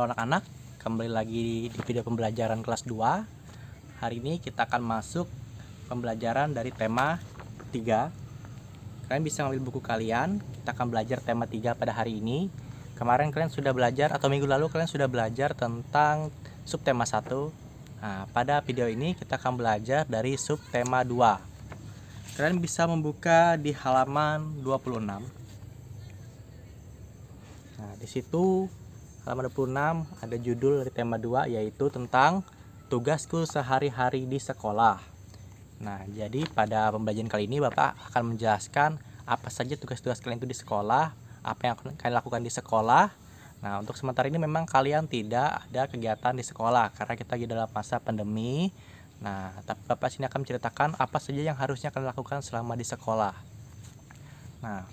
Halo anak-anak, kembali lagi di video pembelajaran kelas 2. Hari ini kita akan masuk pembelajaran dari tema 3. Kalian bisa ambil buku kalian, kita akan belajar tema 3 pada hari ini. Kemarin kalian sudah belajar, atau minggu lalu kalian sudah belajar tentang subtema 1. Nah, pada video ini kita akan belajar dari subtema 2. Kalian bisa membuka di halaman 26. Nah, di situ halaman 26 ada judul dari tema 2, yaitu tentang tugasku sehari-hari di sekolah. Nah, jadi pada pembelajaran kali ini Bapak akan menjelaskan apa saja tugas-tugas kalian itu di sekolah, apa yang kalian lakukan di sekolah. Nah, untuk sementara ini memang kalian tidak ada kegiatan di sekolah karena kita lagi dalam masa pandemi. Nah, tapi Bapak sini akan menceritakan apa saja yang harusnya kalian lakukan selama di sekolah. Nah,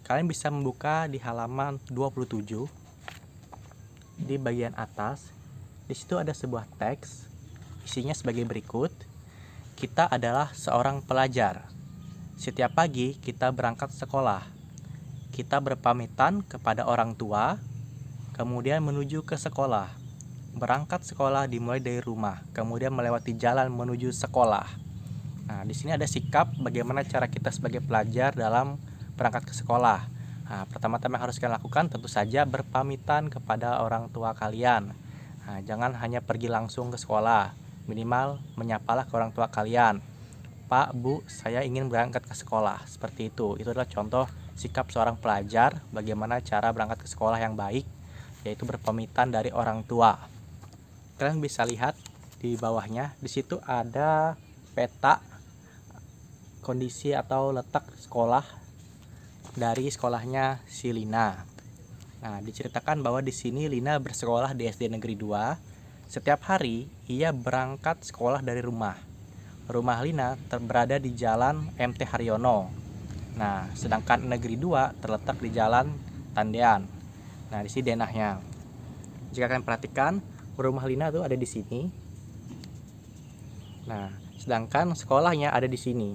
kalian bisa membuka di halaman 27. Di bagian atas, di situ ada sebuah teks, isinya sebagai berikut. Kita adalah seorang pelajar. Setiap pagi kita berangkat sekolah. Kita berpamitan kepada orang tua, kemudian menuju ke sekolah. Berangkat sekolah dimulai dari rumah, kemudian melewati jalan menuju sekolah. Nah, di sini ada sikap bagaimana cara kita sebagai pelajar dalam berangkat ke sekolah. Nah, pertama-tama yang harus kalian lakukan tentu saja berpamitan kepada orang tua kalian. Nah, jangan hanya pergi langsung ke sekolah, minimal menyapalah ke orang tua kalian. Pak, Bu, saya ingin berangkat ke sekolah. Seperti itu. Itu adalah contoh sikap seorang pelajar bagaimana cara berangkat ke sekolah yang baik, yaitu berpamitan dari orang tua. Kalian bisa lihat di bawahnya, di situ ada peta kondisi atau letak sekolah dari sekolahnya si Lina. Nah, diceritakan bahwa di sini Lina bersekolah di SD Negeri 2. Setiap hari ia berangkat sekolah dari rumah. Rumah Lina berada di Jalan MT Haryono. Nah, sedangkan Negeri 2 terletak di Jalan Tandean. Nah, di sini denahnya. Jika kalian perhatikan, rumah Lina tuh ada di sini. Nah, sedangkan sekolahnya ada di sini.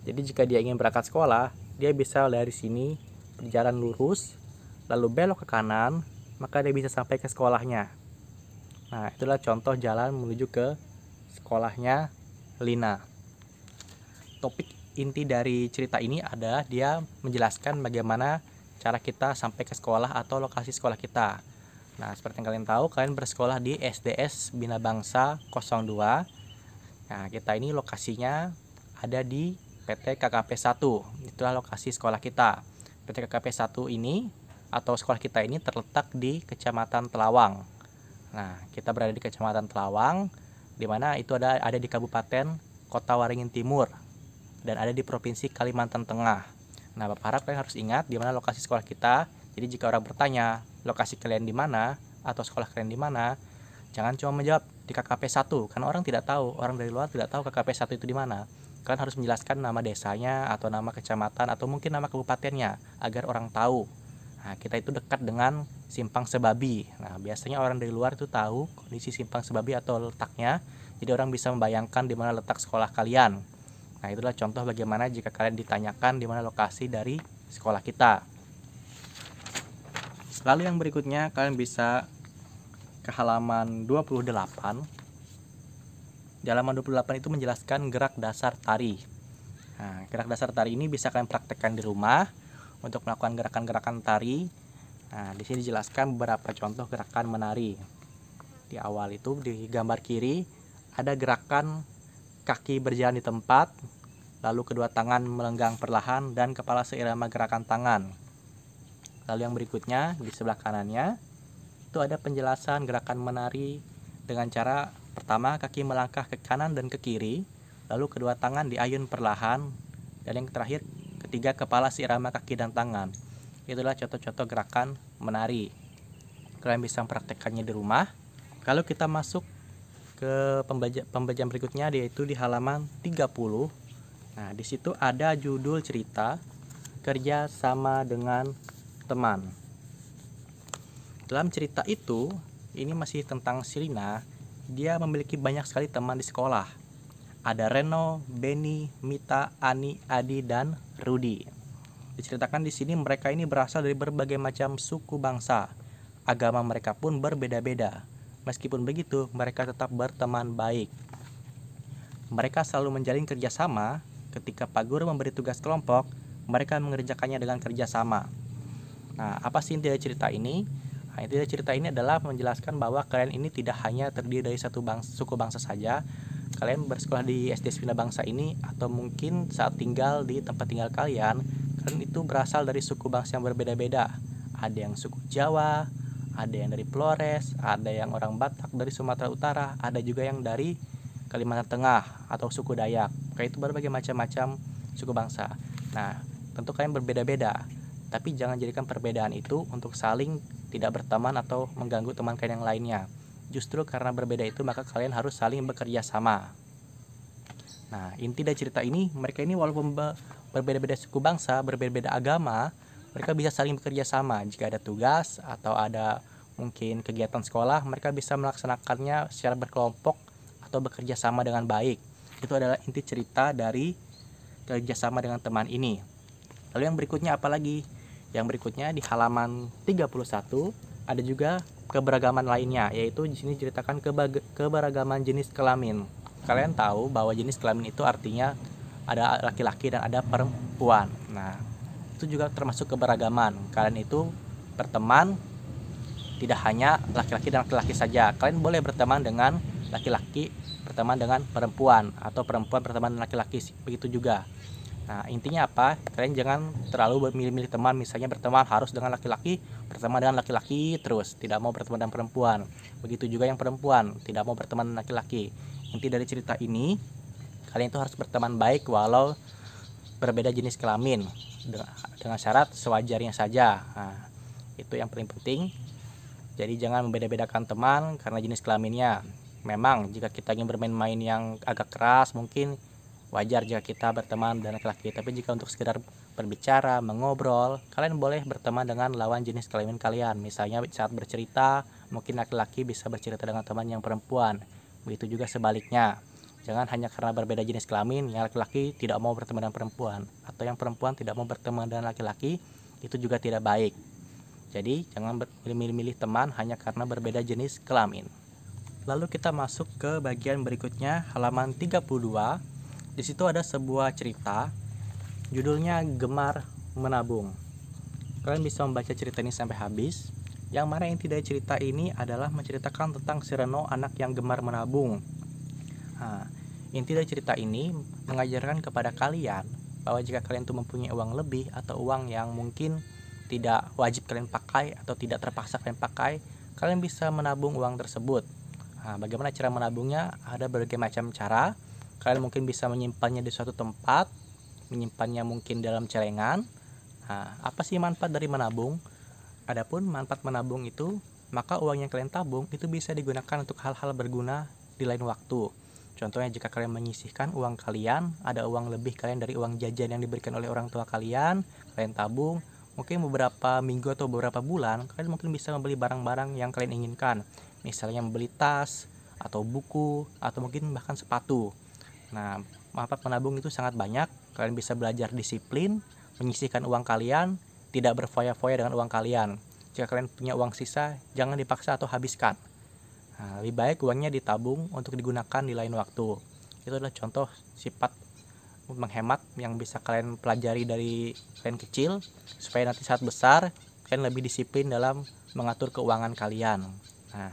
Jadi jika dia ingin berangkat sekolah, dia bisa dari sini berjalan lurus, lalu belok ke kanan, maka dia bisa sampai ke sekolahnya. Nah, itulah contoh jalan menuju ke sekolahnya Lina. Topik inti dari cerita ini adalah dia menjelaskan bagaimana cara kita sampai ke sekolah atau lokasi sekolah kita. Nah, seperti yang kalian tahu, kalian bersekolah di SDS Bina Bangsa 02. Nah, kita ini lokasinya ada di PT KKP 1. Itulah lokasi sekolah kita. PT KKP 1 ini atau sekolah kita ini terletak di Kecamatan Telawang. Nah, kita berada di Kecamatan Telawang, di mana itu ada di Kabupaten Kota Waringin Timur dan ada di Provinsi Kalimantan Tengah. Nah, Bapak harap kalian harus ingat di mana lokasi sekolah kita. Jadi jika orang bertanya, lokasi kalian di mana atau sekolah kalian di mana, jangan cuma menjawab di KKP 1 karena orang tidak tahu, orang dari luar tidak tahu KKP 1 itu di mana. Kalian harus menjelaskan nama desanya atau nama kecamatan atau mungkin nama kabupatennya agar orang tahu. Nah, kita itu dekat dengan Simpang Sebabi. Nah, biasanya orang dari luar itu tahu kondisi Simpang Sebabi atau letaknya. Jadi orang bisa membayangkan di mana letak sekolah kalian. Nah, itulah contoh bagaimana jika kalian ditanyakan di mana lokasi dari sekolah kita. Lalu yang berikutnya kalian bisa ke halaman 28. Di halaman 28 itu menjelaskan gerak dasar tari. Nah, gerak dasar tari ini bisa kalian praktekkan di rumah untuk melakukan gerakan-gerakan tari. Nah, di sini dijelaskan beberapa contoh gerakan menari. Di awal itu di gambar kiri ada gerakan kaki berjalan di tempat, lalu kedua tangan melenggang perlahan dan kepala seirama gerakan tangan. Lalu yang berikutnya di sebelah kanannya itu ada penjelasan gerakan menari dengan cara pertama, kaki melangkah ke kanan dan ke kiri, lalu kedua tangan diayun perlahan, dan yang terakhir, ketiga, kepala seirama kaki dan tangan. Itulah contoh-contoh gerakan menari. Kalian bisa mempraktekkannya di rumah. Kalau kita masuk ke pembelajaran berikutnya, yaitu di halaman 30. Nah, di situ ada judul cerita kerja sama dengan teman. Dalam cerita itu, ini masih tentang Silina. Dia memiliki banyak sekali teman di sekolah. Ada Reno, Benny, Mita, Ani, Adi, dan Rudi. Diceritakan di sini mereka ini berasal dari berbagai macam suku bangsa. agama mereka pun berbeda-beda. Meskipun begitu, mereka tetap berteman baik. Mereka selalu menjalin kerjasama. Ketika Pak Guru memberi tugas kelompok, mereka mengerjakannya dengan kerjasama. Nah, apa sih inti dari cerita ini? Nah, inti dari cerita ini adalah menjelaskan bahwa kalian ini tidak hanya terdiri dari satu suku bangsa saja. Kalian bersekolah di SD Sivina Bangsa ini, atau mungkin saat tinggal di tempat tinggal kalian itu berasal dari suku bangsa yang berbeda-beda. Ada yang suku Jawa, ada yang dari Flores, ada yang orang Batak dari Sumatera Utara, ada juga yang dari Kalimantan Tengah atau suku Dayak. Kayak itu berbagai macam-macam suku bangsa. Nah, tentu kalian berbeda-beda, tapi jangan jadikan perbedaan itu untuk saling tidak berteman atau mengganggu teman kalian yang lainnya. Justru karena berbeda itu maka kalian harus saling bekerja sama. Nah, inti dari cerita ini, mereka ini walaupun berbeda-beda suku bangsa, berbeda-beda agama, mereka bisa saling bekerja sama. Jika ada tugas atau ada mungkin kegiatan sekolah, mereka bisa melaksanakannya secara berkelompok atau bekerja sama dengan baik. Itu adalah inti cerita dari kerjasama dengan teman ini. Lalu yang berikutnya apa lagi? Yang berikutnya di halaman 31 ada juga keberagaman lainnya, yaitu di sini ceritakan keberagaman jenis kelamin. Kalian tahu bahwa jenis kelamin itu artinya ada laki-laki dan ada perempuan. Nah, itu juga termasuk keberagaman. Kalian itu berteman tidak hanya laki-laki dan laki-laki saja. Kalian boleh berteman dengan laki-laki berteman dengan perempuan, atau perempuan berteman dengan laki-laki, begitu juga. Nah, intinya apa? Kalian jangan terlalu memilih-milih teman, misalnya berteman harus dengan laki-laki, berteman dengan laki-laki terus, tidak mau berteman dengan perempuan. Begitu juga yang perempuan, tidak mau berteman dengan laki-laki. Inti dari cerita ini, kalian itu harus berteman baik walau berbeda jenis kelamin, dengan syarat sewajarnya saja. Nah, itu yang paling penting. Jadi jangan membeda-bedakan teman karena jenis kelaminnya. Memang jika kita ingin bermain-main yang agak keras, mungkin wajar jika kita berteman dengan laki-laki. Tapi jika untuk sekedar berbicara, mengobrol, kalian boleh berteman dengan lawan jenis kelamin kalian. Misalnya saat bercerita, mungkin laki-laki bisa bercerita dengan teman yang perempuan. Begitu juga sebaliknya. Jangan hanya karena berbeda jenis kelamin, yang laki-laki tidak mau berteman dengan perempuan, atau yang perempuan tidak mau berteman dengan laki-laki, itu juga tidak baik. Jadi jangan milih-milih teman hanya karena berbeda jenis kelamin. Lalu kita masuk ke bagian berikutnya, halaman 32. Di situ ada sebuah cerita, judulnya Gemar Menabung. Kalian bisa membaca cerita ini sampai habis. Yang mana inti dari cerita ini adalah menceritakan tentang si Reno, anak yang gemar menabung. Nah, inti dari cerita ini mengajarkan kepada kalian bahwa jika kalian tuh mempunyai uang lebih atau uang yang mungkin tidak wajib kalian pakai atau tidak terpaksa kalian pakai, kalian bisa menabung uang tersebut. Nah, bagaimana cara menabungnya? Ada berbagai macam cara. Kalian mungkin bisa menyimpannya di suatu tempat, menyimpannya mungkin dalam celengan. Nah, apa sih manfaat dari menabung? Adapun manfaat menabung itu, maka uang yang kalian tabung itu bisa digunakan untuk hal-hal berguna di lain waktu. Contohnya jika kalian menyisihkan uang kalian, ada uang lebih kalian dari uang jajan yang diberikan oleh orang tua kalian, kalian tabung. Mungkin beberapa minggu atau beberapa bulan, kalian mungkin bisa membeli barang-barang yang kalian inginkan. Misalnya membeli tas, atau buku, atau mungkin bahkan sepatu. Nah, manfaat menabung itu sangat banyak. Kalian bisa belajar disiplin, menyisihkan uang kalian, tidak berfoya-foya dengan uang kalian. Jika kalian punya uang sisa, jangan dipaksa atau habiskan. Nah, lebih baik uangnya ditabung untuk digunakan di lain waktu. Itu adalah contoh sifat menghemat yang bisa kalian pelajari dari kalian kecil, supaya nanti saat besar kalian lebih disiplin dalam mengatur keuangan kalian. Nah,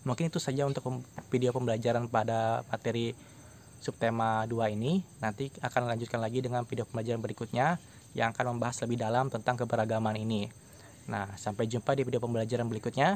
mungkin itu saja untuk video pembelajaran pada materi subtema 2 ini. Nanti akan lanjutkan lagi dengan video pembelajaran berikutnya yang akan membahas lebih dalam tentang keberagaman ini. Nah, sampai jumpa di video pembelajaran berikutnya.